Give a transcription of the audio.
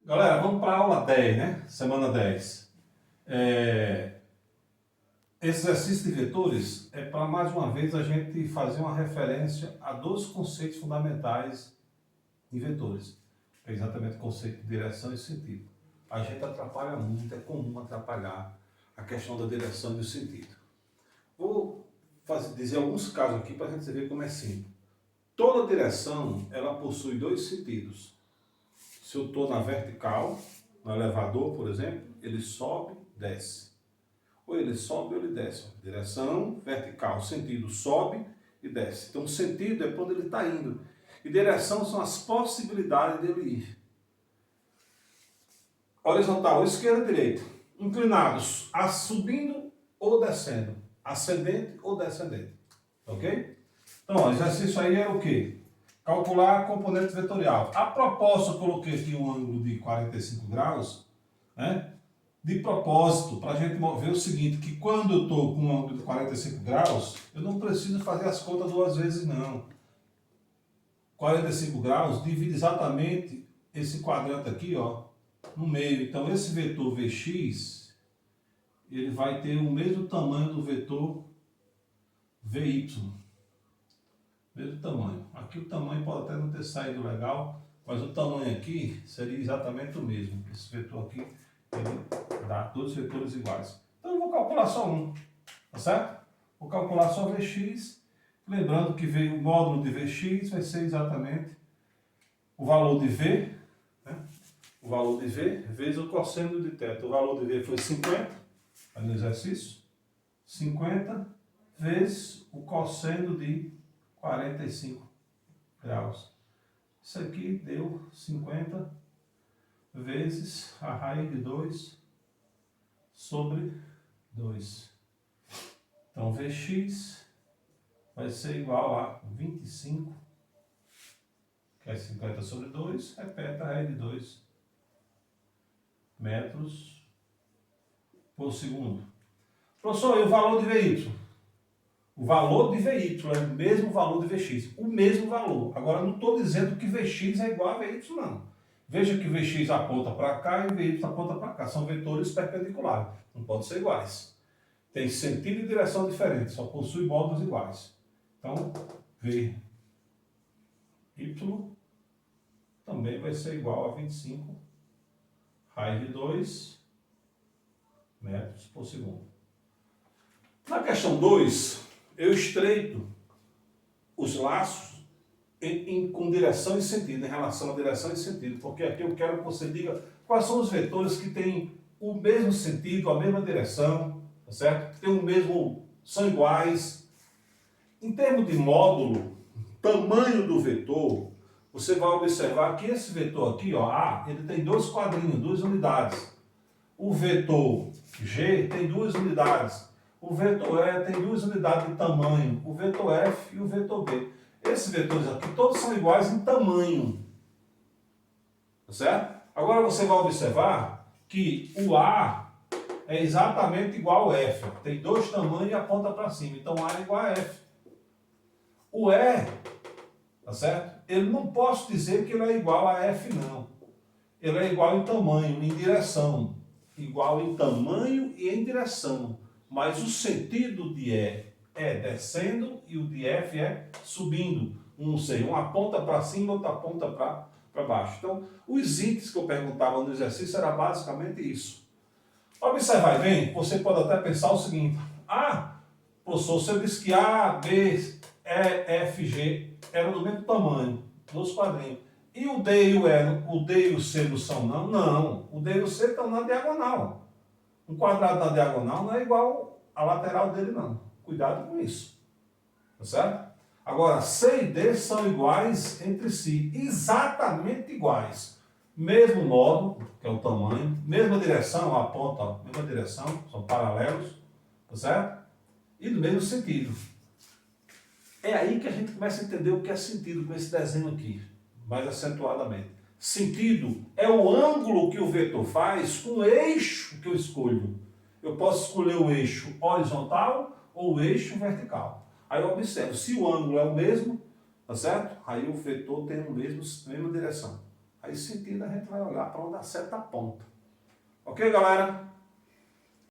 Galera, vamos para a aula 10, né? Semana 10. Esse exercício de vetores é para, mais uma vez, a gente fazer uma referência a dois conceitos fundamentais de vetores. É exatamente o conceito de direção e sentido. A gente atrapalha muito, é comum atrapalhar a questão da direção e do sentido. Vou dizer alguns casos aqui para a gente ver como é simples. Toda direção, ela possui dois sentidos. Se eu estou na vertical, no elevador, por exemplo, ele sobe, desce. Ou ele sobe ou ele desce. Direção, vertical, sentido sobe e desce. Então, o sentido é para onde ele está indo. E direção são as possibilidades dele ir. Horizontal, esquerda, direita. Inclinados, subindo ou descendo. Ascendente ou descendente. Ok? Então, o exercício aí era o quê? Calcular a componente vetorial. A propósito, eu coloquei aqui um ângulo de 45 graus, né? De propósito, para a gente ver o seguinte, que quando eu estou com um ângulo de 45 graus, eu não preciso fazer as contas duas vezes, não. 45 graus divide exatamente esse quadrante aqui, ó, no meio. Então, esse vetor Vx, ele vai ter o mesmo tamanho do vetor Vy. Mesmo tamanho. Aqui o tamanho pode até não ter saído legal, mas o tamanho aqui seria exatamente o mesmo. Esse vetor aqui, ele dá dois vetores iguais. Então eu vou calcular só um, tá certo? Vou calcular só Vx, lembrando que o módulo de Vx vai ser exatamente o valor de V, né? O valor de V vezes o cosseno de θ. O valor de V foi 50, aí no exercício, 50 vezes o cosseno de 45 graus. Isso aqui deu 50 vezes a raiz de 2 sobre 2. Então, Vx vai ser igual a 25, que é 50 sobre 2, repete a raiz de 2 metros por segundo. Professor, e o valor de Vy? O valor de Vy é o mesmo valor de Vx. O mesmo valor. Agora, não estou dizendo que Vx é igual a Vy, não. Veja que Vx aponta para cá e Vy aponta para cá. São vetores perpendiculares. Não podem ser iguais. Tem sentido e direção diferentes. Só possui módulos iguais. Então, Vy também vai ser igual a 25 raiz de 2 metros por segundo. Na questão 2, eu estreito os laços com direção e sentido, em relação à direção e sentido, porque aqui eu quero que você diga quais são os vetores que têm o mesmo sentido, a mesma direção, tá certo? Que tem o mesmo, são iguais. Em termos de módulo, tamanho do vetor, você vai observar que esse vetor aqui, ó, A, ele tem dois quadrinhos, duas unidades. O vetor G tem duas unidades. O vetor E tem duas unidades de tamanho, o vetor F e o vetor B. Esses vetores aqui todos são iguais em tamanho. Tá certo? Agora você vai observar que o A é exatamente igual ao F. Tem dois tamanhos e aponta para cima. Então A é igual a F. O E, tá certo? Eu não posso dizer que ele é igual a F, não. Ele é igual em tamanho, em direção. Igual em tamanho e em direção. Mas o sentido de E é descendo e o de F é subindo. Um aponta para cima, outro aponta para baixo. Então, os itens que eu perguntava no exercício era basicamente isso. Observar bem, você pode até pensar o seguinte: professor, você disse que A, B, E, F, G eram do mesmo tamanho, dos quadrinhos. E o D e o C não são, não? Não, o D e o C estão na diagonal. Um quadrado na diagonal não é igual à lateral dele, não. Cuidado com isso. Tá certo? Agora, C e D são iguais entre si. Exatamente iguais. Mesmo módulo, que é o tamanho. Mesma direção, a ponta, mesma direção. São paralelos. Tá certo? E do mesmo sentido. É aí que a gente começa a entender o que é sentido com esse desenho aqui. Mais acentuadamente. Sentido é o ângulo que o vetor faz com o eixo que eu escolho. Eu posso escolher o eixo horizontal ou o eixo vertical. Aí eu observo, se o ângulo é o mesmo, tá certo? Aí o vetor tem a mesma direção. Aí, sentido, a gente vai olhar para onde a seta aponta. Ok, galera?